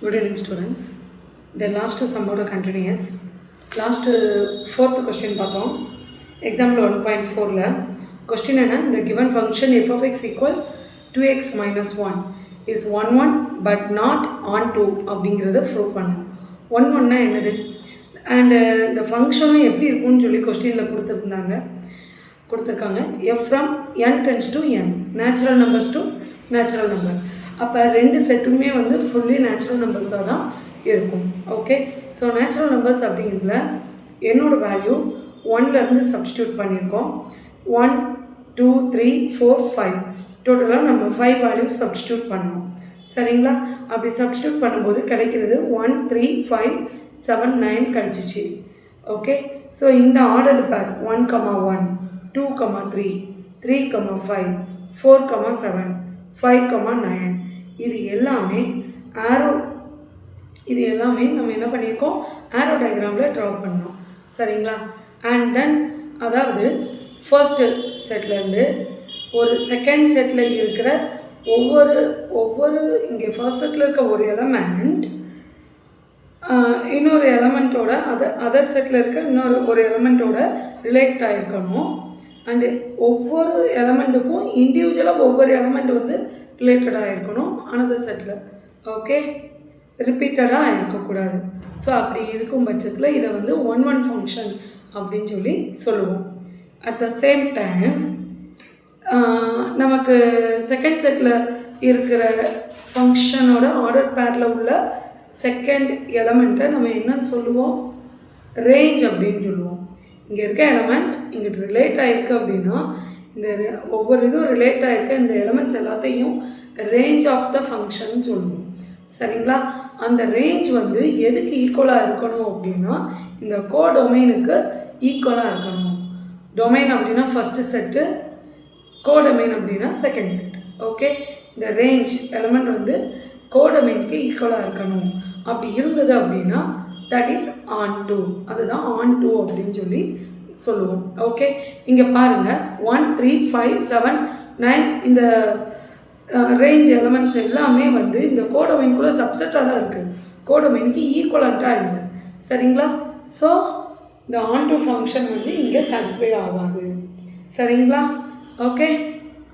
Good evening, students. The last sum oda continuous. Last fourth question பார்த்தோம். Example 1.4 ல question என்ன? The given function f of x equal 2x minus 1 is 1 1 but not on 2 அப்படிங்கிறத prove பண்ணணும். 1 1 னா என்னது? And the function எப்படி இருக்கும்னு சொல்லி questionல கொடுத்திருக்காங்க. f from n tends to n, natural numbers to natural number. அப்போ ரெண்டு செட்டுமே வந்து ஃபுல்லி நேச்சுரல் நம்பர்ஸாக தான் இருக்கும். ஓகே, ஸோ நேச்சுரல் நம்பர்ஸ் அப்படிங்கிறதுல என்னோட வேல்யூ 1லேருந்து சப்ஸ்டியூட் பண்ணியிருக்கோம். 1 2 3 4 5 டோட்டலாக நம்ம 5 வேல்யூ சப்ஸ்டியூட் பண்ணோம். சரிங்களா? அப்படி சப்ஸ்டியூட் பண்ணும்போது கிடைக்கிறது 1 3 5 7 9 கிடச்சிச்சு. ஓகே, ஸோ இந்த ஆர்டர் பேர் 1 1 2 3 3 5 4 7 5 9 இது எல்லாமே நம்ம என்ன பண்ணியிருக்கோம், ஆரோ டயக்ராமில் ட்ரா பண்ணோம். சரிங்களா? அண்ட் தென் அதாவது ஃபர்ஸ்ட் செட்லேருந்து ஒரு செகண்ட் செட்டில் இருக்கிற ஒவ்வொரு இங்கே ஃபர்ஸ்ட் செட்டில் இருக்க ஒரு எலமெண்ட் இன்னொரு எலமெண்ட்டோட அதர் செட்டில் இருக்க ஒரு எலமெண்ட்டோட ரிலேட் ஆகிருக்கணும். அண்டு ஒவ்வொரு எலமெண்ட்டுக்கும் இண்டிவிஜுவலாக ஒவ்வொரு எலமெண்ட் வந்து ரிலேட்டடாக இருக்கணும் அனதர் செட்டில். ஓகே, ரிப்பீட்டடாக இருக்கக்கூடாது. ஸோ அப்படி இருக்கும் பட்சத்தில் இதை வந்து 1 1 ஃபங்க்ஷன் அப்படின்னு சொல்லி சொல்லுவோம். அட் த சேம் டைம் நமக்கு செகண்ட் செட்டில் இருக்கிற ஃபங்க்ஷனோட ஆர்டர் பேரில் உள்ள செகண்ட் எலமெண்ட்டை நம்ம என்னன்னு சொல்லுவோம், ரேஞ்ச் அப்படின்னு சொல்லுவோம். இங்கே இருக்க எலமெண்ட் இங்கிட்டு ரிலேட் ஆகிருக்கு அப்படின்னா இந்த ஒவ்வொரு இதுவும் ரிலேட் ஆகிருக்க இந்த எலமெண்ட்ஸ் எல்லாத்தையும் ரேஞ்ச் ஆஃப் த ஃபங்க்ஷன் சொல்லுவோம். சரிங்களா? அந்த ரேஞ்ச் வந்து எதுக்கு ஈக்குவலாக இருக்கணும் அப்படின்னா இந்த கோடொமைனுக்கு ஈக்குவலாக இருக்கணும். டொமைன் அப்படின்னா ஃபஸ்ட்டு செட்டு, கோடொமைன் அப்படின்னா செகண்ட் செட். ஓகே, இந்த ரேஞ்ச் எலமெண்ட் வந்து கோடொமைனுக்கு ஈக்குவலாக இருக்கணும். அப்படி இருந்தது அப்படின்னா தட் இஸ் ஆன் டூ, அதுதான் ஆன் டூ அப்படின்னு சொல்லி சொல்லுவோம். ஓகே, இங்கே பாருங்கள் 1 3 5 7 9 இந்த ரேஞ்ச் எலமெண்ட்ஸ் எல்லாமே வந்து இந்த கோடொமைனுக்குள்ளே சப்செட்டாக தான் இருக்குது, கோடொமைனுக்கு ஈக்குவலண்ட்டாக இல்லை. சரிங்களா? ஸோ இந்த ஆன் டூ ஃபங்க்ஷன் வந்து இங்கே சாட்டிஸ்ஃபை ஆகாது. சரிங்களா? ஓகே,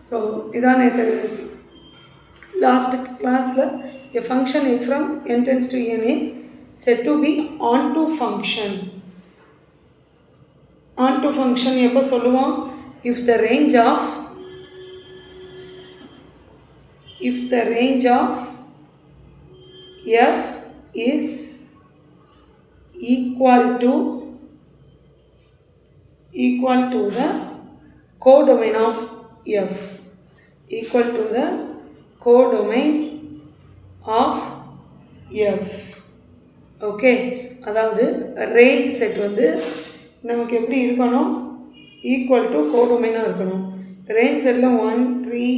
ஸோ இதான் நேற்று லாஸ்ட் கிளாஸில் a function f from n tends to n is said to be onto function. Onto function எப்போ சொல்லுவோம், if the range of f is equal to the codomain of f, equal to the codomain of f. Okay, அதாவது range set வந்து நமக்கு எப்படி இருக்கணும், equal to கோடொமைனாக இருக்கணும். Range settle 1 3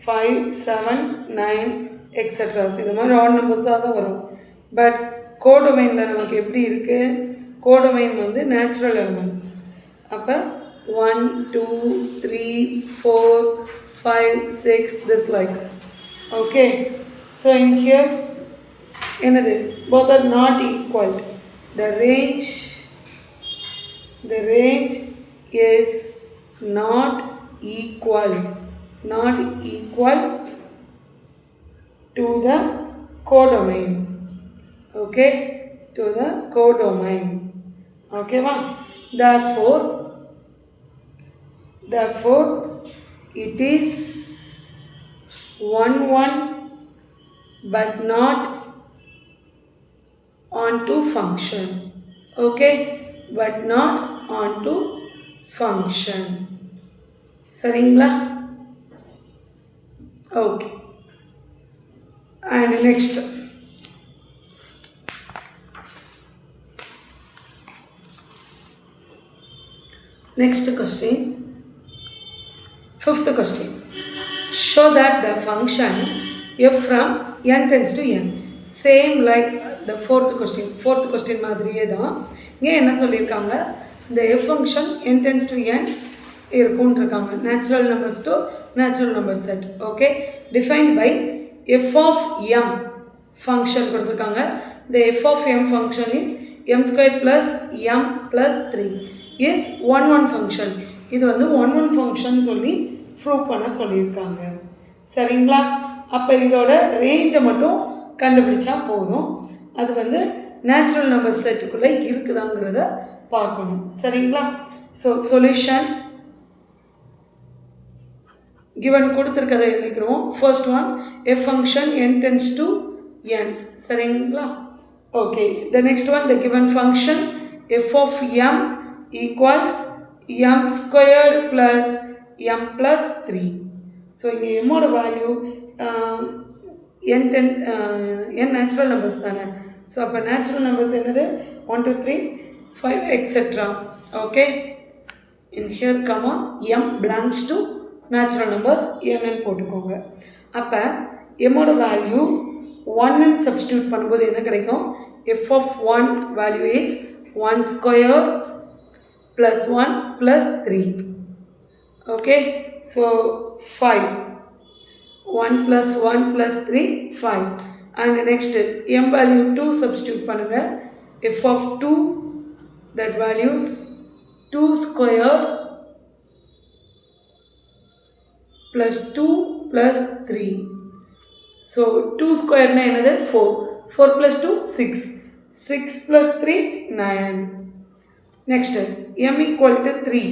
5 7 9 extras இது மாதிரி ஆட் நம்பர்ஸாக தான் வரும். பட் கோடொமைனில் நமக்கு எப்படி இருக்குது, கோடொமைன் வந்து நேச்சுரல் எலிமெண்ட்ஸ். அப்போ 1 2 3 4 5 6 this likes. Okay, so in here என்னது, both are not equal. The range is not equal to the codomain. Okay, to the codomain. Okay va? Therefore it is 1 1 but not onto function. Okay, but not onto function. சரிங்களா? Okay, and next question, fifth question. Show that the function f from n tends to n, same like the fourth question மாதிரியே தான் இங்கே என்ன சொல்லியிருக்காங்க, இந்த f function n tends to n இருக்குன்னு இருக்காங்க, natural numbers to natural number set. Okay, defined by f of m function கொடுத்திருக்காங்க. The f of m function is m squared plus m plus 3 is 1 function. இது வந்து 1 function சொல்லி prove பண்ண சொல்லியிருக்காங்க. சரிங்களா? அப்போ இதோட ரேஞ்சை மட்டும் கண்டுபிடிச்சா போதும். அது வந்து நேச்சுரல் நம்பர் செட்டுக்குள்ளே இருக்குதாங்கிறத பார்க்கணும். சரிங்களா? ஸோ சொல்யூஷன் given கொடுத்துருக்கதை எழுதிக்கிறோம். First one f function n tends to n. சரிங்களா? Okay, the next one the given function f of m equal m squared plus m plus 3. So இங்கே mோட வேல்யூ n நேச்சுரல் நம்பர்ஸ் தானே. So அப்போ natural numbers என்னது 1 2 3 5 etc. Okay, in here comma m belongs to natural numbers n போட்டுக்கோங்க. அப்போ mோட value 1 substitute பண்ணும்போது என்ன கிடைக்கும்? f of 1 value is 1 square plus 1 plus 3. Okay, so 5. 1 plus 1 plus 3 5. And next m value 2 substitute பண்ணுங்க. f of 2 that values 2 square plus 2 plus 3. So 2 square na enadhu 4. 4 plus 2 6. 6 plus 3 9. Next m equal to 3.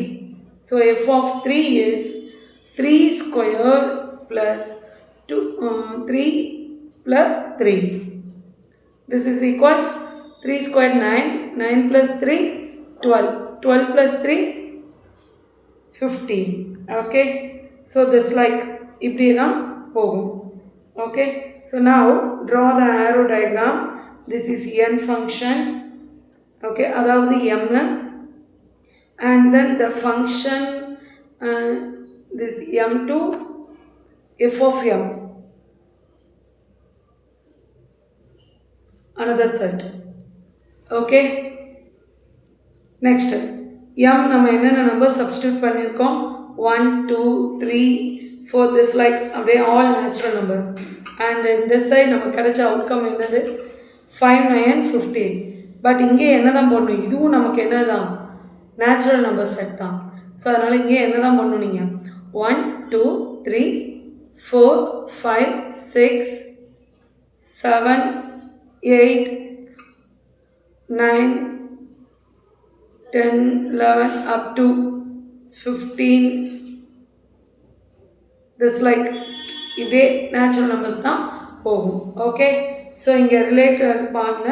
So f of 3 is 3 square plus 3 plus 3. This is equal 3 square 9. 9 plus 3 12. 12 plus 3 15. Okay, so this like இப்படி தான் போகும். Okay, so now draw the arrow diagram. This is n function. Okay, அதாவது m, and then the function this m2 f of m, another set. Okay, next m நம்ம என்னென்ன number substitute பண்ணியிருக்கோம்? 1 2 3 4. this like அப்படியே all natural numbers. and in this side நமக்கு கிடைச்ச outcome என்னது? 5 9 15. But இங்கே என்ன தான் போடணும்? இதுவும் நமக்கு என்ன தான்? நேச்சுரல் நம்பர் செட் தான். ஸோ அதனால் இங்கே என்ன தான் பண்ணணும்? நீங்கள் 1 2 3 4 5 6 7 8 9 10 11 up to 15. this like இப்படியே நேச்சுரல் நம்பர்ஸ் தான் போகும். ஓகே, ஸோ இங்கே ரிலேட்டட் பண்ண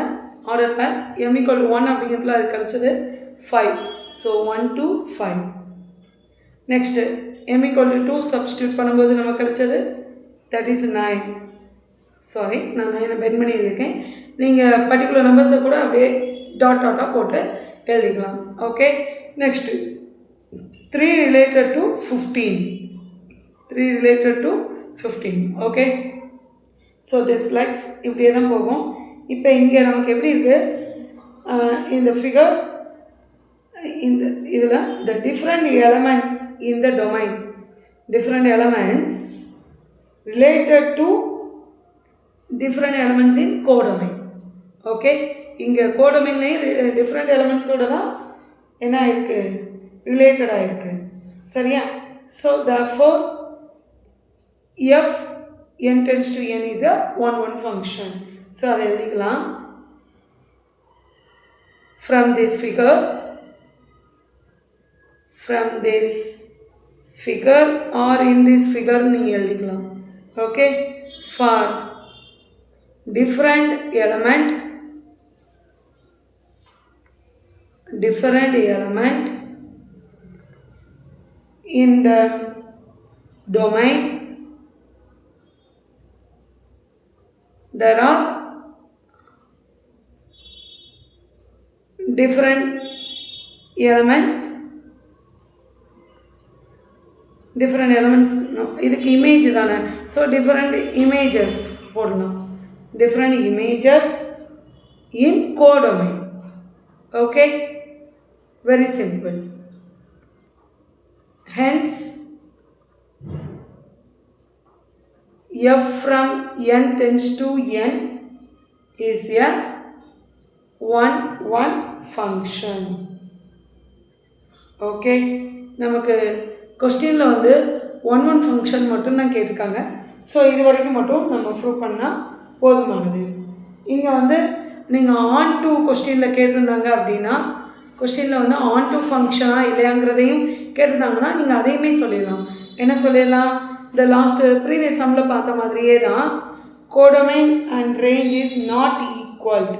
ஆர்டர் பேர் m equal to 1 அப்படிங்கிறதுல அது கிடச்சது 5. So 1 2 5. Next m equal to 2 substitute பண்ணும்போது நமக்கு கிடச்சது தட் இஸ் 9. சாரி, நான் 9 பெண்ட் பண்ணி எழுதியிருக்கேன். நீங்கள் பர்டிகுலர் நம்பர்ஸை கூட அப்படியே டாட்டாக போட்டு எழுதிக்கலாம். Okay, next 3 related to 15. 3 related to 15. Okay, so this likes இப்படியே தான் போகும். இப்போ இங்கே நமக்கு எப்படி இருக்குது இந்த ஃபிகர்? இந்த இதில் the different elements in the domain, different elements related to different elements in codomain. Okay, இங்கே கோடொமைன்லேயும் டிஃப்ரெண்ட் எலமெண்ட்ஸோட தான் என்ன ஆயிருக்கு? ரிலேட்டடாக இருக்குது. சரியா? So therefore f n tends to n is a 1 function. So அதை எழுதிக்கலாம். from this figure or in this figure நீங்கள் எழுதிக்கலாம். Okay, for different element in the domain there are different elements. No, இதுக்கு இமேஜ் தானே. So different images போடலாம். Different images in codomain. Okay, very simple. hence f from n tends to n is a 1 function. Okay, நமக்கு கொஸ்டினில் வந்து 1 function மட்டும்தான் கேட்டிருக்காங்க. So இது வரைக்கும் மட்டும் நம்ம ப்ரூவ் பண்ணால் போதுமானது. இங்கே வந்து நீங்கள் ஆன் டு கொஸ்டினில் கேட்டிருந்தாங்க அப்படின்னா, கொஸ்டினில் வந்து ஆன் டு ஃபங்க்ஷனாக இல்லையாங்கிறதையும் கேட்டிருந்தாங்கன்னா நீங்கள் அதையுமே சொல்லிடலாம். என்ன சொல்லிடலாம்? இந்த லாஸ்ட்டு ப்ரீவியஸ் சம்மில் பார்த்த மாதிரியே தான், codomain and range is not equal.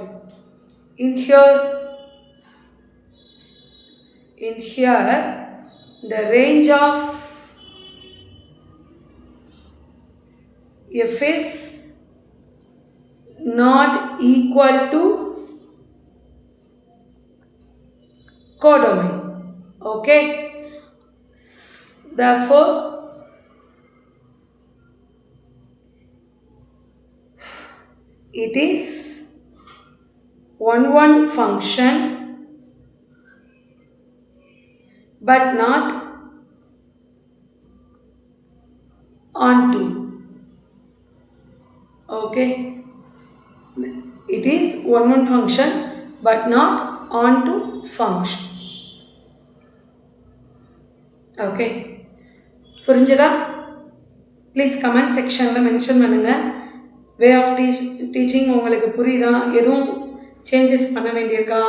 In here the range of f is not equal to codomain. Okay, therefore it is 1 function but not onto. Okay, it is 1 function but not onto function. Okay, புரிஞ்சதா? Please comment செக்ஷனில் mention பண்ணுங்கள். Way of teaching உங்களுக்கு புரியுதா? எதுவும் changes பண்ண வேண்டியிருக்கா?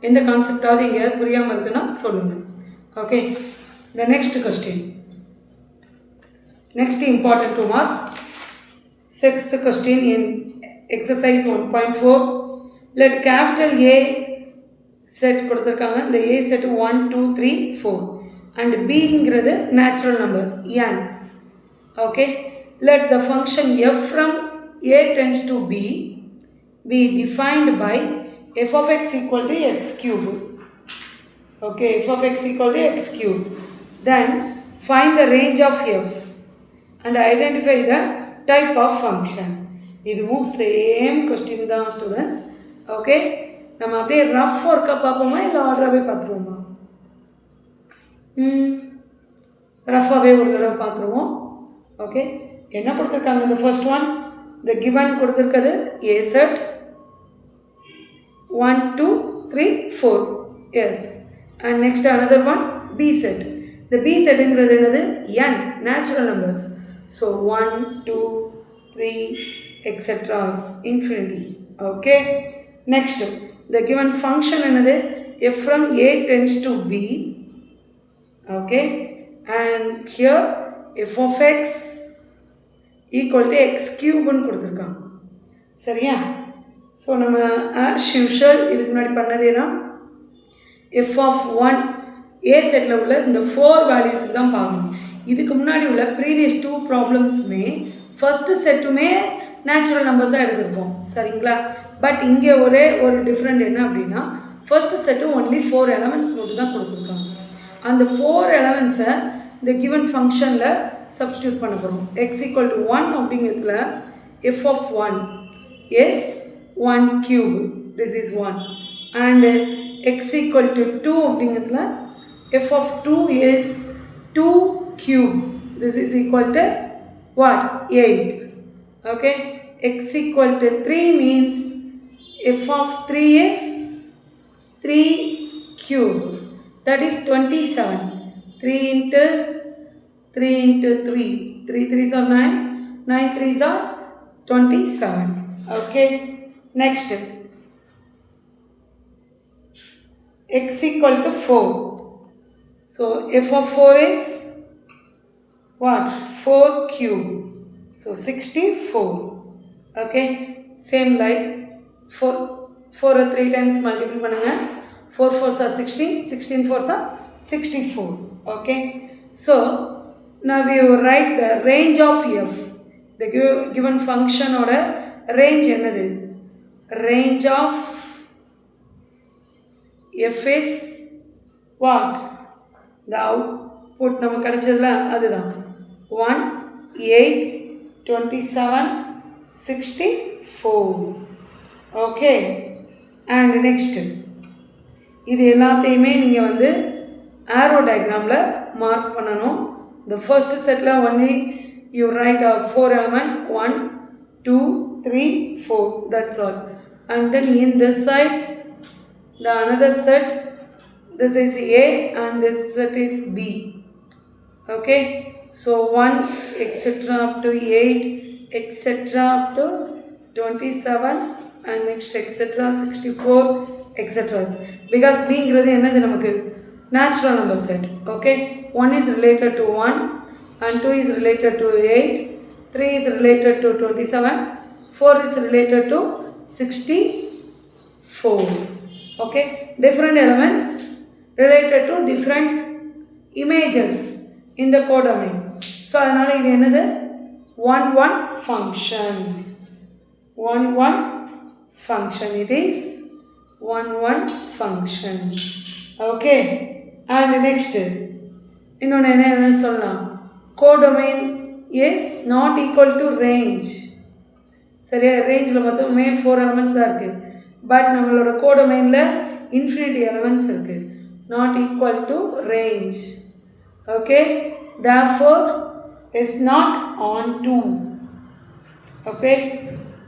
எந்த கான்செப்டாவது இங்கே புரியாமல் இருக்குன்னா சொல்லுங்கள். Okay, the next question, next important 2 mark, 6th question in exercise 1.4. let capital A set கொடுத்துருக்காங்க. இந்த A set 1 2 3 4 and Bங்கிறது natural number n. Okay, let the function f from A tends to B be defined by f of x equal to x cube. Okay, f of x equal to x cube. Then find the range of f and identify the type of function. இதுவும் same question தான் students. Okay, நம்ம அப்படியே rough ஒர்க்காக பார்ப்போமா இல்லை ஆர்டராகவே பார்த்துருவோமா? ரஃபாகவே ஒரு தடவை பார்த்துருவோம். ஓகே, என்ன கொடுத்துருக்காங்க? இந்த ஃபர்ஸ்ட் ஒன், இந்த கிவன் கொடுத்துருக்கிறது A set 1 2 3 4. Yes, and next another one B set. the B setங்கிறது என்னது? n, natural numbers. so 1 2 3 etc. infinity. okay, next the given function என்னது? f from A tends to B. okay, and here f of x equal to x cube ன்னு கொடுத்துருக்காங்க. சரியா? So நம்ம as usual இதுக்கு முன்னாடி பண்ணதே தான். எஃப் ஆஃப் 1 ஏ செட்டில் உள்ள இந்த 4 வேல்யூஸுக்கு தான் பார்க்கணும். இதுக்கு முன்னாடி உள்ள ப்ரீவியஸ் 2 ப்ராப்ளம்ஸுமே ஃபஸ்ட்டு செட்டுமே நேச்சுரல் நம்பர்ஸாக எடுத்துருக்கோம். சரிங்களா? பட் இங்கே ஒரே ஒரு டிஃப்ரெண்ட் என்ன அப்படின்னா, ஃபஸ்ட்டு செட்டு ஒன்லி 4 எலமெண்ட்ஸ் மட்டும் தான் கொடுத்துருக்காங்க. அந்த 4 எலமெண்ட்ஸை இந்த கிவன் ஃபங்க்ஷனில் சப்ஸ்டியூட் பண்ண போகிறோம். எக்ஸ் ஈக்குவல் டு 1 அப்படிங்கிறதுல f of 1 is 1 cube, this is 1, and x equal to 2 அப்படிங்கிறதுல f of 2 is 2 cube, this is equal to what? 8. okay, x equal to 3 means f of 3 is 3 cube, that is 27. 3 into 3 into 3, 3 3s are 9, 9 3s are 27. okay, next x equal to 4. so f of 4 is what? 4 cube, so 64. okay, same like 4 3 times multiply பண்ணுங்க. 4 4s are 16, 16 4s are 64. okay, so now we write the range of f. the given function oda range என்னது? range of f is what? the output நமக்கு கிடைச்சதுல அதுதான் 1 8 27 64. okay, and next இது எல்லாத்தையுமே நீங்கள் வந்து arrow diagramல mark பண்ணணும். the first setல only you write a 4 element 1 2 3 4, that's all. and then in this side the another set, this is A and this set is B. Okay, so 1 etc up to 8 etc up to 27 and next etc 64 etc, because B ங்கிறது என்னது நமக்கு natural number set. Okay, 1 is related to 1 and 2 is related to 8, 3 is related to 27, 4 is related to 64. Okay, different elements related to different images in the codomain. So அதனால இது என்னது 1 function. 1 function, it is 1 function. Okay, and next இன்னொன்று என்ன சொல்லலாம், codomain is not equal to range. சரியா, ரேஞ்சில் மொத்தமே 4 elements தான் இருக்குது, பட் நம்மளோட கோடொமைனில் இன்ஃபினிட்டி எலமெண்ட்ஸ் இருக்குது, not equal to range. Okay, therefore is not onto. Okay,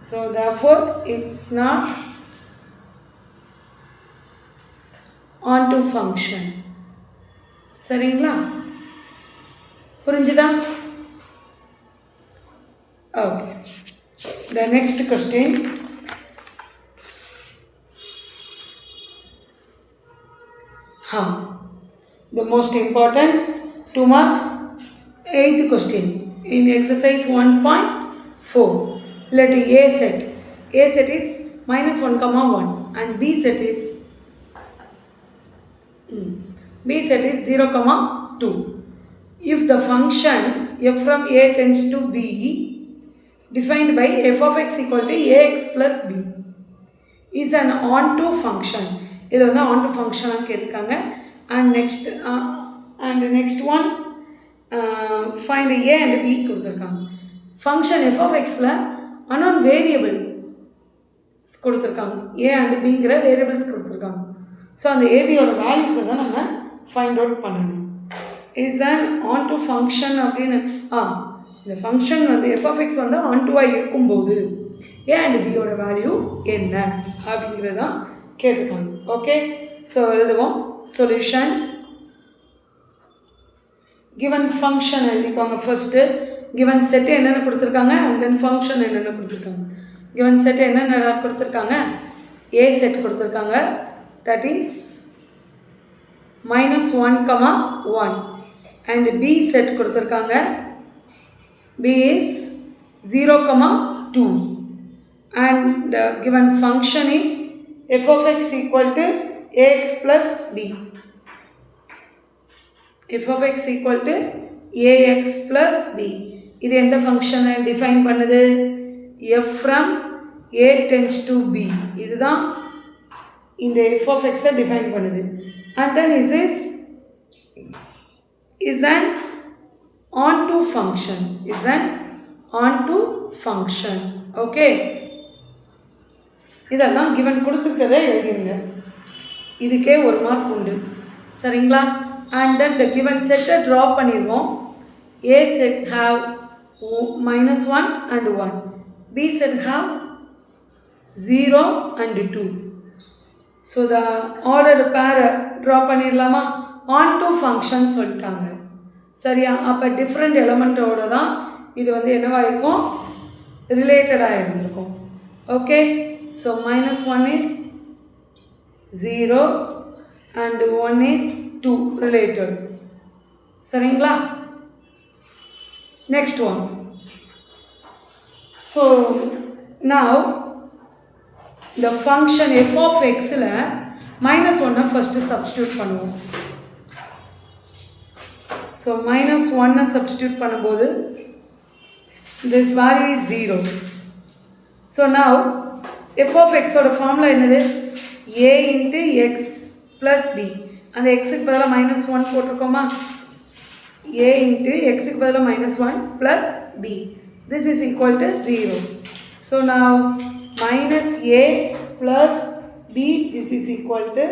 so therefore it's not onto function. சரிங்களா, புரிஞ்சுதா? Okay, the next question. The most important 2 mark 8th question in exercise 1.4. Let A set is -1, 1 and B set is 0, 2. If the function f from A tends to B defined by f of x equal to ax plus b is an onto function. இது வந்து onto function கேட்டிருக்காங்க. And next one find a and b கொடுத்துருக்காங்க. Function f of xல unknown variable கொடுத்துருக்காங்க, a and bங்கிற variables கொடுத்துருக்காங்க. So அந்த ஏபியோட வேல்யூஸை தான் நம்ம ஃபைண்ட் அவுட் பண்ணணும். இஸ் an onto function அப்படின்னு இந்த ஃபங்க்ஷன் வந்து f of x வந்து ontoவாக இருக்கும்போது a and bயோட வேல்யூ என்ன அப்படிங்கிறதான் கேட்டிருக்காங்க. ஓகே, ஸோ எழுதுவோம். சொல்யூஷன் கிவன் ஃபங்க்ஷன் எழுதிக்கோங்க. ஃபர்ஸ்ட்டு கிவன் செட்டு என்னென்ன கொடுத்துருக்காங்க அண்ட் தென் ஃபங்க்ஷன் என்னென்ன கொடுத்துருக்காங்க. கிவன் செட்டு என்னென்ன கொடுத்துருக்காங்க, ஏ செட் கொடுத்துருக்காங்க, that is -1, 1 and b set கொடுத்துருக்காங்க, b is 0, 2 and the given function is f of x equal to ax plus b. f of x equal to ax plus b. இது எந்த ஃபங்க்ஷனை define பண்ணுது, f from a tends to b. இதுதான் இந்த f of x define பண்ணுது. and then is an onto function. Okay, இதெல்லாம் given கொடுத்துருக்கதை எழுதிருங்க. இதுக்கே 1 mark உண்டு. சரிங்களா, and then the given set drop பண்ணிடுவோம். a set have -1 and 1, b set have 0 and 2. So the order பேரை draw பண்ணிடலாமா, onto function சொல்லிட்டாங்க. சரியா, அப்போ டிஃப்ரெண்ட் எலமெண்ட்டோட தான் இது வந்து என்னவாக இருக்கும், ரிலேட்டடாக இருந்திருக்கும். Okay, so -1 is 0 and 1 is 2 related. சரிங்களா, next one. So now the function f of x ல -1 ஃபர்ஸ்ட் சப்ஸ்டிட்யூட் பண்ணுவோம். ஸோ -1 சப்ஸ்டிட்யூட் பண்ணும்போது this value is 0. So now f of x ஓட ஃபார்முலா என்னது, a into x plus b. அந்த xக்கு பதிலாக -1 போட்டிருக்கோமா, a into xக்கு பதிலாக -1 plus b. This is equal to 0. So now minus a plus b, this is equal to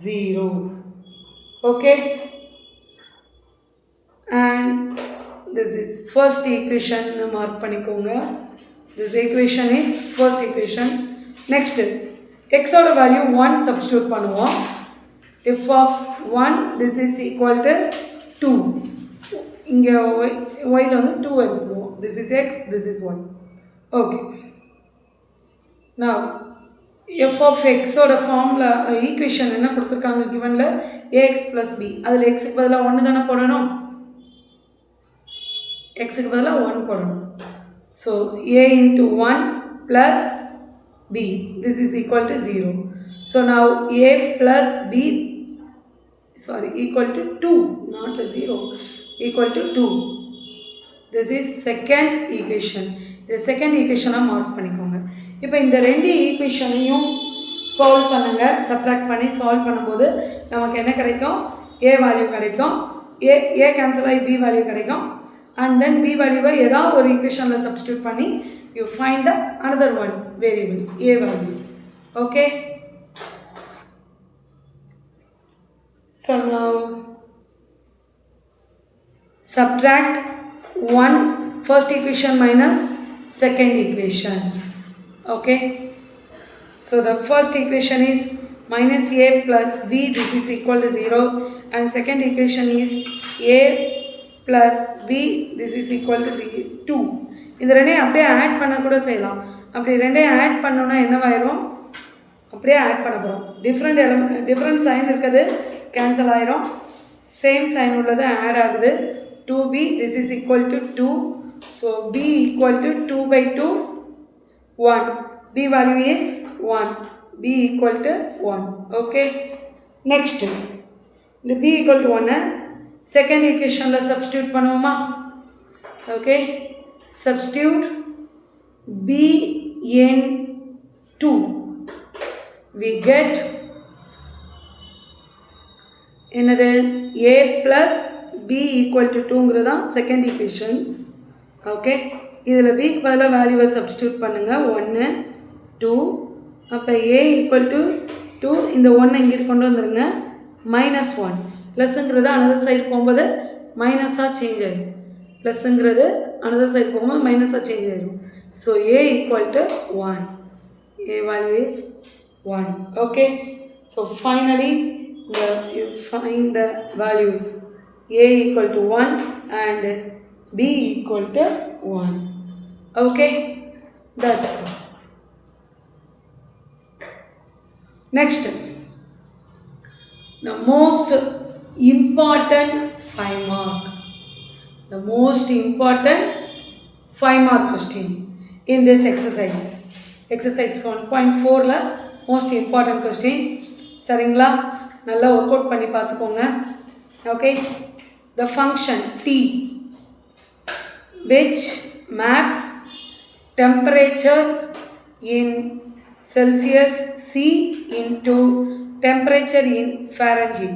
0. Okay, and this is first equation. Mark பண்ணிக்கோங்க. This equation is first equation. Next எக்ஸோட value 1 substitute பண்ணுவோம். f of 1 this is equal to 2. இங்கே yல வந்து 2 எடுத்துக்குவோம். this is x, this is y. okay. now f of x ஓட formula equation என்ன கொடுத்துருக்காங்க கிவன்ல ax plus b. அதில் xக்கு பதிலாக 1 தானே போடணும், xக்கு பதிலாக 1 போடணும். So a into 1 plus b this is equal to 0. so now a plus b equal to 2, not 0, equal to 2. this is second equation. இந்த செகண்ட் ஈக்குவேஷனாக மார்க் பண்ணிக்கோங்க. இப்போ இந்த ரெண்டு ஈக்குவேஷனையும் சால்வ் பண்ணுங்க. சப்ட்ராக்ட் பண்ணி சால்வ் பண்ணும்போது நமக்கு என்ன கிடைக்கும், a வேல்யூ கிடைக்கும், a கேன்சல் ஆகி b வேல்யூ கிடைக்கும். அண்ட் தென் b வேல்யூவை ஏதாவது ஒரு ஈக்குவேஷனில் சப்ஸ்டியூட் பண்ணி you find the another one variable a value. Okay, so now subtract 1 first equation minus second equation. okay, so the first equation is minus a plus b this is equal to 0 and second equation is a plus b this is equal to 2. இந்த ரெண்டையும் அப்படியே add பண்ண கூட செய்யலாம். அப்படி ரெண்டையும் add பண்ணோன்னா என்னவாயிரும், அப்படியே ஆட் பண்ண போகிறோம். டிஃப்ரெண்ட் சைன் இருக்குது கேன்சல் ஆயிரும், சேம் சைன் உள்ளது ஆட் ஆகுது. 2b this is equal to 2. so b equal to 2 by 2 1. b value is 1. b equal to 1. okay, next the b equal to 1 second equation la substitute பண்ணுவோமா. okay, substitute b in 2 we get என்னது a plus b equal to 2ங்கிறது தான் second equation. Okay, இதில் பிக்கு பதிலாக வேல்யூவை substitute பண்ணுங்கள். 1 2 அப்போ a equal to 2, இந்த 1 இங்கிட்டு கொண்டு வந்துடுங்க. -1 ப்ளஸ்ஸுங்கிறது அனதர் சைடு போகும்போது மைனஸாக சேஞ்ச் ஆகிடும். ப்ளஸ்ஸுங்கிறது அனதர் சைடு போகும்போது மைனஸாக சேஞ்ச் ஆகிடும். So a equal to 1. a value is 1. okay, so finally you find the values a equal to 1 and b equal to 1. okay, that's all. next, the most important 5 mark, the most important 5 mark question in this exercise 1.4 la most important question. சரிங்களா, நல்லா work out பண்ணி பார்த்துக்கோங்க. Okay, the function t which maps temperature in Celsius C into temperature in Fahrenheit,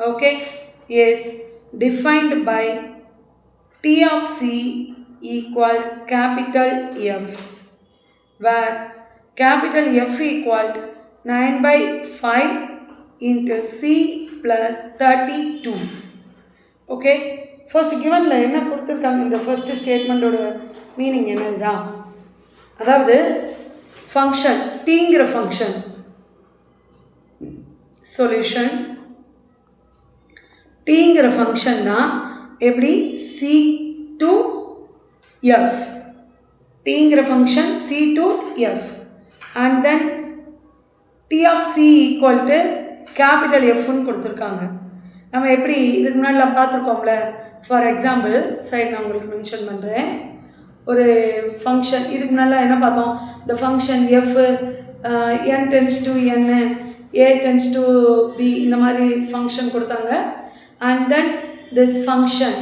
okay, is defined by T of C equal capital F, where capital F equal 9/5 into C plus 32. okay, first கிவனில் என்ன கொடுத்துருக்காங்க, இந்த first ஸ்டேட்மெண்ட்டோட meaning என்னதுதான், அதாவது function டீங்கிற function solution டீங்கிற function தான் எப்படி C to F, டீங்கிற function C to F and then T of C equal to capital Fன்னு கொடுத்துருக்காங்க. நம்ம எப்படி இதுக்கு முன்னாடி பார்த்துருக்கோம்ல. ஃபார் எக்ஸாம்பிள் சைட் நான் உங்களுக்கு மென்ஷன் பண்ணுறேன். ஒரு ஃபங்க்ஷன் இதுக்கு முன்னாடி என்ன பார்த்தோம், இந்த function F n tends to n, a tends to b, இந்த மாதிரி ஃபங்க்ஷன் கொடுத்தாங்க. And then this function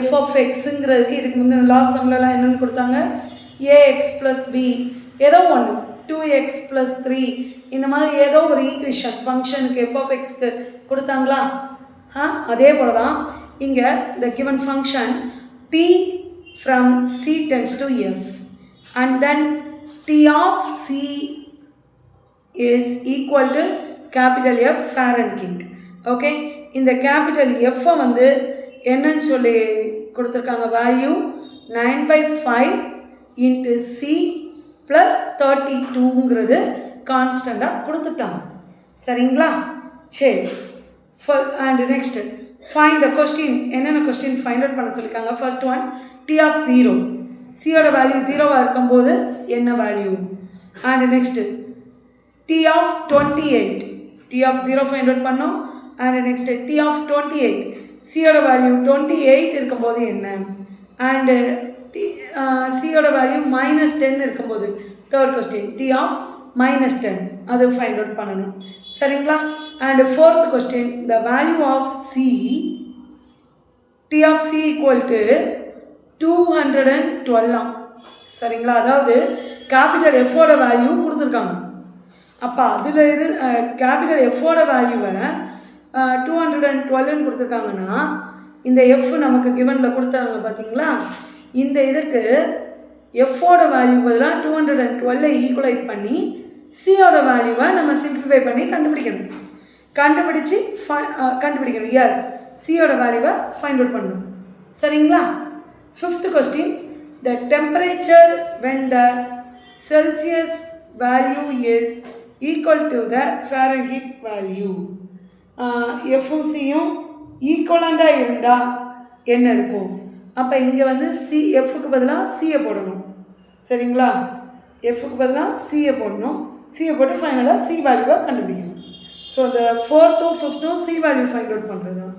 f of xங்கிறதுக்கு இதுக்கு முந்தின லாஸ்ட் சம்லலாம் என்னென்னு கொடுத்தாங்க, ax plus b ஏதோ ஒன்று 2x plus 3 இந்த மாதிரி ஏதோ ஒரு ஈக்குவேஷன் ஃபங்க்ஷனுக்கு f of xக்கு கொடுத்தாங்களா. அதே போல தான் இங்கே the given function t from c tends to f and then t of c is equal to capital F Fahrenheit. Okay, இந்த கேபிட்டல் எஃப்பை வந்து என்னன்னு சொல்லி கொடுத்துருக்காங்க, வேல்யூ 9/5 into c ப்ளஸ் 32ங்கிறது கான்ஸ்டண்ட்டாக கொடுத்துட்டாங்க. சரிங்களா? சரி. And next find the question. என்னென்ன கொஸ்டின் ஃபைண்ட் அவுட் பண்ண சொல்லியிருக்காங்க? First one T of 0. சியோட வேல்யூ 0வாக இருக்கும்போது என்ன value? And next T of 28. T of 0 find out பண்ணோம். And next T of 28. சியோட வேல்யூ 28 இருக்கும்போது என்ன? அண்டு சியோட வேல்யூ -10 இருக்கும்போது தேர்ட் கொஸ்டின் டி ஆஃப் -10 அது ஃபைண்ட் அவுட் பண்ணணும். சரிங்களா? And fourth question the value of C, T of C equal to 212. சரிங்களா? அதாவது கேபிட்டல் எஃபோட வேல்யூ கொடுத்துருக்காங்க. அப்போ அதில் இது கேபிட்டல் எஃபோட வேல்யூவை 212ன்னு கொடுத்துருக்காங்கன்னா இந்த எஃப் நமக்கு கிவனில் கொடுத்தாங்க பார்த்தீங்களா? இந்த இதுக்கு எஃபோட வேல்யூ பதிலாக 212 ஈக்குவலைட் பண்ணி சியோட வேல்யூவை நம்ம சிம்பிளிஃபை பண்ணி கண்டுபிடிக்கணும். கண்டுபிடிக்கணும். எஸ், சியோட வேல்யூவை ஃபைண்ட் அவுட் பண்ணணும். சரிங்களா? Fifth question the temperature when the Celsius value is equal to the Fahrenheit value. எஃப்பும் சியும் ஈக்குவலண்டாக இருந்தால் என்ன இருக்கும்? அப்போ இங்கே வந்து எஃப்க்கு பதிலாக சியை போடணும். சரிங்களா? எஃப்க்கு பதிலாக சியை போடணும். சியை போட்டு ஃபைனலாக சி வேல்யூவை கண்டுபிடிக்கணும். ஸோ இந்த 4th 5th C value find out பண்ணுறது தான்.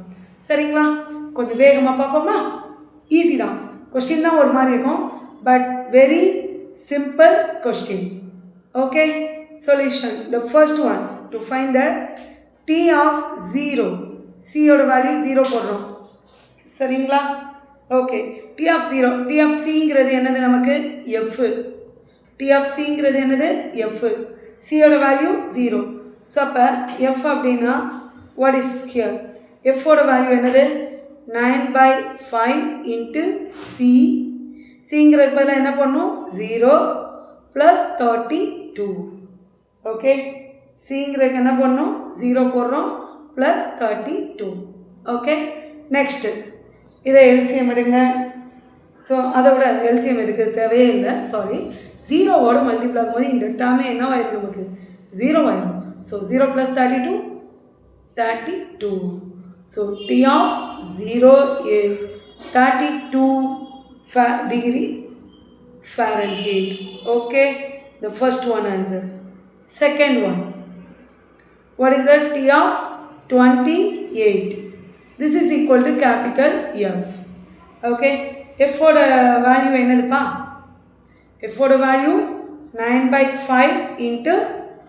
சரிங்களா? கொஞ்சம் வேகமாக பார்ப்போமா? ஈஸி தான். கொஸ்டின் தான் ஒரு மாதிரி இருக்கும், but very simple question. Okay, solution. The first one to find the T of 0. சியோட வேல்யூ 0 போடுறோம். சரிங்களா? Okay, T of 0. T of சிங்கிறது என்னது? நமக்கு எஃப். டி ஆஃப் சிங்கிறது என்னது? எஃப். சியோட வேல்யூ 0. ஸோ அப்போ எஃப் அப்படின்னா வாட் இஸ் ஹியர்? எஃபோட வேல்யூ என்னது? 9/5 இன்ட்டு சி. சிங்கிறதுக்கு பதிலாக என்ன பண்ணணும்? 0 + 32. ஓகே, சிங்கிறதுக்கு என்ன பண்ணணும்? 0 போடுறோம் + 32. ஓகே, நெக்ஸ்ட்டு இதை எல்சிஎம் எடுங்க. ஸோ அதை விட எல்சிஎம் எதுக்கு தேவையே இல்லை, சாரி. 0வோட மல்டிப்ளை ஆகும்போது இந்த டேர்மே என்ன ஆயிடும்? நமக்கு 0 ஆயிடும். So 0 + 32, 32. So T of 0 is 32 degree Fahrenheit. Okay, the first one answer. Second one, what is the T of 28? This is equal to capital F. Okay, F ஓட வேல்யூ என்னதுப்பா? F ஓட value 9/5 into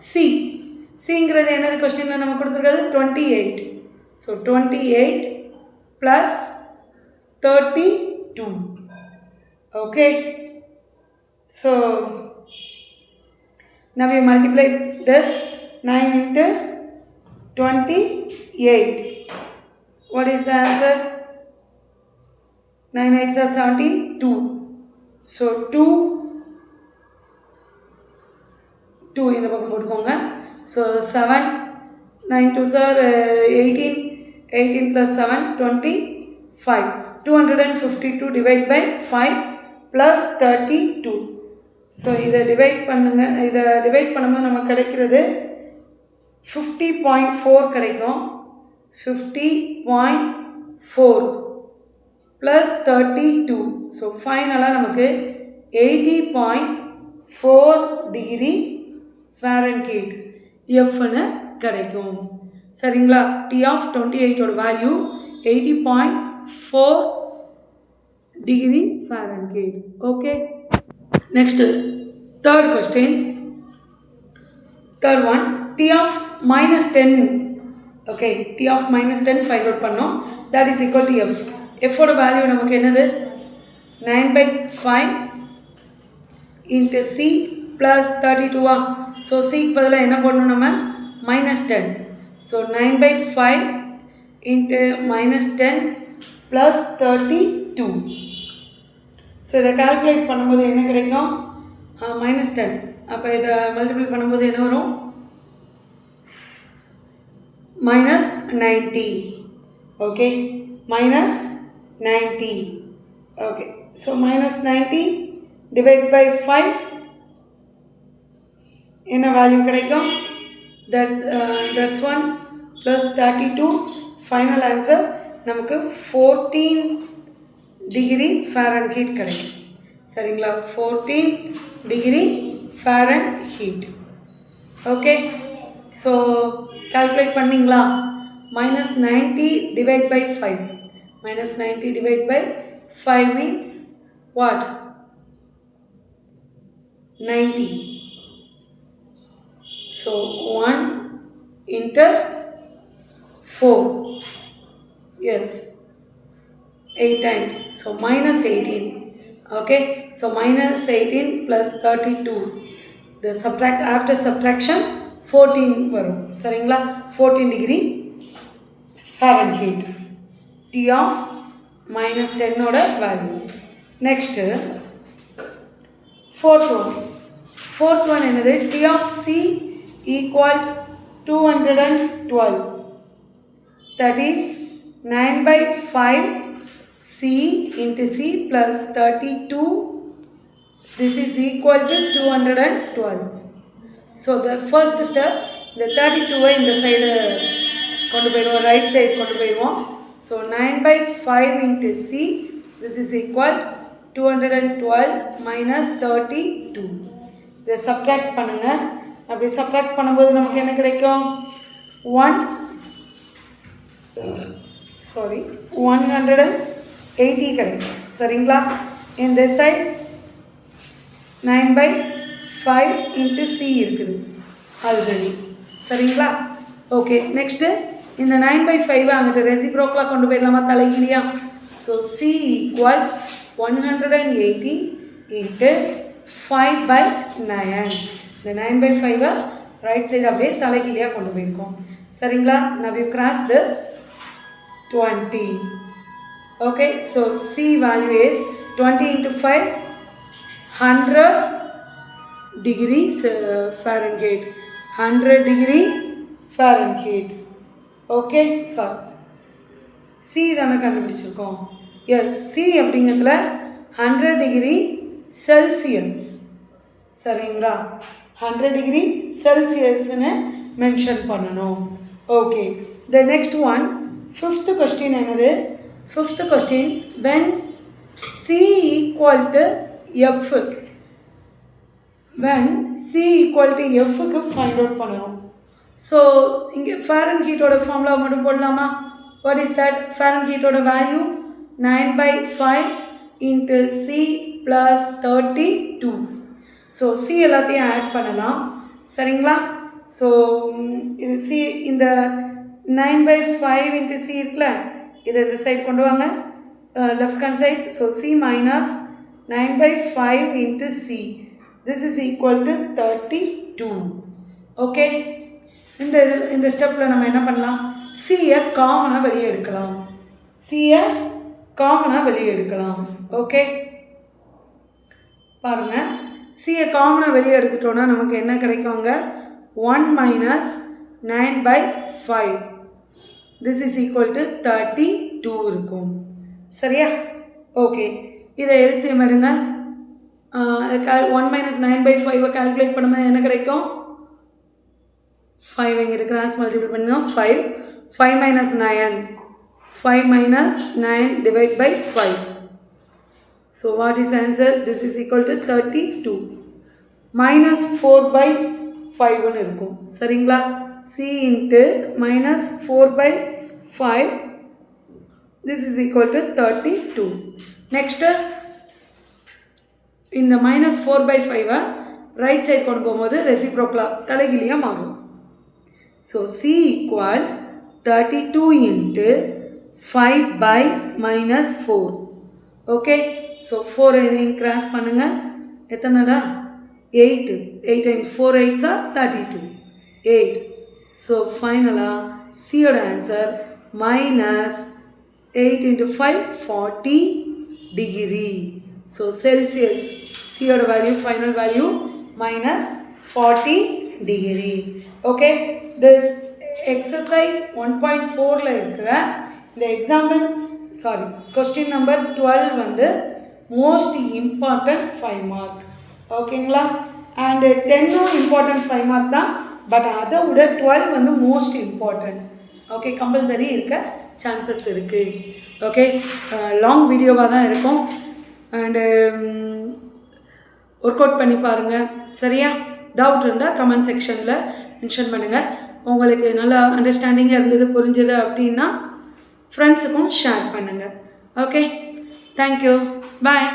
C. சிங்கிறது என்னது? கொஸ்டினில் நம்ம கொடுத்துருக்கிறது 28. So 28 + 32. Okay, so now we multiply this 9 into 28. What is the answer? 9 8s are 72. So 2 இந்த பக்கம் போட்டுக்கோங்க. So 7 9 2s are 18. 18 + 7 25. 252 divide by 5 + 32. So இதை டிவைட் பண்ணுங்க. இதை டிவைட் பண்ணும்போது நமக்கு கிடைக்கிறது 50.4 கிடைக்கும். 50.4 + 32. ஸோ ஃபைனலாக நமக்கு 80.4 டிகிரி ஃபாரன்ஹீட் எஃப்னு கிடைக்கும். சரிங்களா? டி ஆஃப் 28ஓட value 80.4 degree Fahrenheit. Okay, next third question. Third one, T of -10. Okay, T of -10 find out பண்ணோம். That is equal to F. F ஓட வேல்யூ நமக்கு என்னது? 9/5 into C plus 32. So C பதிலாக என்ன போடணும்? நம்ம -10. So 9/5 into -10 plus 32. ஸோ இதை calculate பண்ணும்போது என்ன கிடைக்கும்? -10. அப்போ இதை மல்டிபிள் பண்ணும்போது என்ன வரும்? -90. Okay, -90. Okay, so -90 divide by 5 என்ன வேல்யூ கிடைக்கும்? That's 1 plus 32. ஃபைனல் ஆன்சர் நமக்கு 14 டிகிரி ஃபாரன்ஹீட் கிடைக்கும். சரிங்களா? 14 degree Fahrenheit. Okay, so calculate பண்ணிங்களா? minus 90 divide by 5. Minus 90 divide by 5 means what? 90. So 1 into 4. Yes, 8 times. So minus 18. Okay, so minus 18 plus 32. The subtract, after subtraction 14 வரும். சரிங்களா? 14 degree Fahrenheit. T of minus 10 ஓட value. Next, fourth one என்னது? T of C equal 212. That is 9 by 5 C into C plus 32. This is equal to 212. So the first step, the 32 in the side கொண்டு போயிடுவோம், right side கொண்டு போயிடுவோம். So 9 by 5 into C, this is equal 212 minus 32. இதை subtract பண்ணுங்கள். அப்படி subtract பண்ணும்போது நமக்கு என்ன கிடைக்கும்? 180 கிடைக்கும். சரிங்களா? இந்த சைடு 9 by 5 into C இருக்குது ஆல்ரெடி. சரிங்களா? ஓகே, நெக்ஸ்ட்டு இந்த 9 by 5 அங்கிட்டு ரெசிப்ரோக்கலாக கொண்டு போயிடலாமா தலைகீழியா? So C equal 180 into 5 by 9. இந்த 9 by 5 ரைட் சைடு அப்படியே தலைகீழியாக கொண்டு போயிருக்கோம். சரிங்களா? now you cross this 20. okay, so C value is 20 into 5, 100 degrees Fahrenheit. 100 degree Fahrenheit. Okay, sir C தானே கண்டுபிடிச்சிருக்கோம். எஸ், C அப்படிங்கிறதுல 100 டிகிரி செல்சியஸ். சரிங்களா? 100 டிகிரி செல்சியஸ்ன்னு மென்ஷன் பண்ணணும். Okay, the next one, fifth question என்னது? Fifth question, when C equal to F, when C equal to Fக்கு find out பண்ணணும். So இங்கே ஃபாரன்ஹீட்டோட ஃபார்முலா மட்டும் போடலாமா? What is that? ஃபாரன்ஹீட்டோட value 9 by 5 into C plus 32. So C எல்லாத்தையும் add பண்ணலாம். சரிங்களா? ஸோ இது C, இந்த 9 by 5 into C இருக்குல்ல, இதை இந்த சைடு கொண்டு வாங்க, left hand side. So C minus 9 by 5 into C. This is equal to 32. Okay, இந்த ஸ்டெப்பில் நம்ம என்ன பண்ணலாம்? சியை காமனாக வெளியே எடுக்கலாம். ஓகே, பாருங்கள், சியை காமனாக வெளியே எடுத்துட்டோன்னா நமக்கு என்ன கிடைக்குங்க? 1 minus 9 by 5. This is equal to 32 இருக்கும். சரியா? ஓகே, இதை எல்சிஎம் எடுங்க. 1 minus 9 by 5 கால்குலேட் பண்ணும்போது என்ன கிடைக்கும்? 5 இங்கிட்டு கிராஸ் மல்டிபிள் பண்ணோம். 5 minus 9, 5 minus 9 divide by 5. So what is answer? This is equal to 32. minus 4 by 5 ஒன்று இருக்கும். சரிங்களா? C into minus 4 by 5. This is equal to 32. Next, இந்த minus 4 by 5 ரைட் சைடு கொண்டு போகும்போது ரெசிப்ரோக்கலாக தலைகீழியாக மாறும். So C equal 32 into 5 by minus 4. Okay, so 4 இதையும் cross பண்ணுங்கள். எத்தனைடா? 8. 8 times 4 8s are 32. 8. So ஃபைனலாக சியோட answer minus 8 into 5, 40 degree. So Celsius சியோட value, final value minus 40 degree. Okay, this exercise 1.4ல இருக்கிற இந்த எக்ஸாம்பிள், சாரி, கொஸ்டின் நம்பர் 12 வந்து most important 5 mark. ஓகேங்களா? அண்டு 10ம் இம்பார்ட்டன்ட் 5 மார்க் தான். பட் அதை விட 12 வந்து மோஸ்ட் இம்பார்ட்டன்ட். ஓகே, கம்பல்சரி இருக்க சான்சஸ் இருக்குது. ஓகே, லாங் வீடியோவாக தான் இருக்கும். அண்டு ஒர்க் அவுட் பண்ணி பாருங்கள். சரியா? டவுட் இருந்தால் கமெண்ட் செக்ஷனில் மென்ஷன் பண்ணுங்கள். உங்களுக்கு நல்லா அண்டர்ஸ்டாண்டிங்காக இருந்தது, புரிஞ்சது அப்படின்னா ஃப்ரெண்ட்ஸுக்கும் ஷேர் பண்ணுங்கள். ஓகே, தேங்க்யூ, பாய்.